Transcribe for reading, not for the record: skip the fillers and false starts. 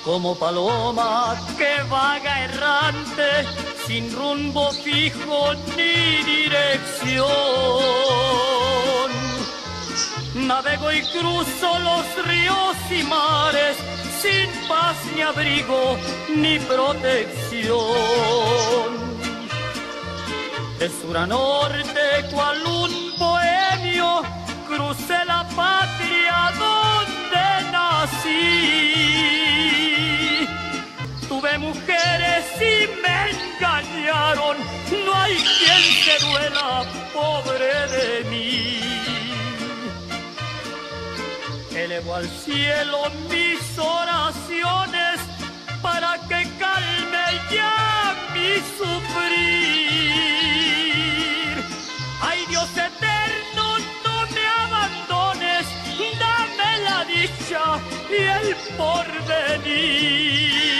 Como paloma que vaga errante, sin rumbo fijo ni dirección. Navego y cruzo los ríos y mares, sin paz ni abrigo ni protección. De sur a norte, cual un bohemio, crucé la patria donde nací. Tuve mujeres y me engañaron, no hay quien se duela, pobre de mí. Elevo al cielo mis oraciones para que calme ya mi sufrir. Ay, Dios eterno, no me abandones, dame la dicha y el porvenir.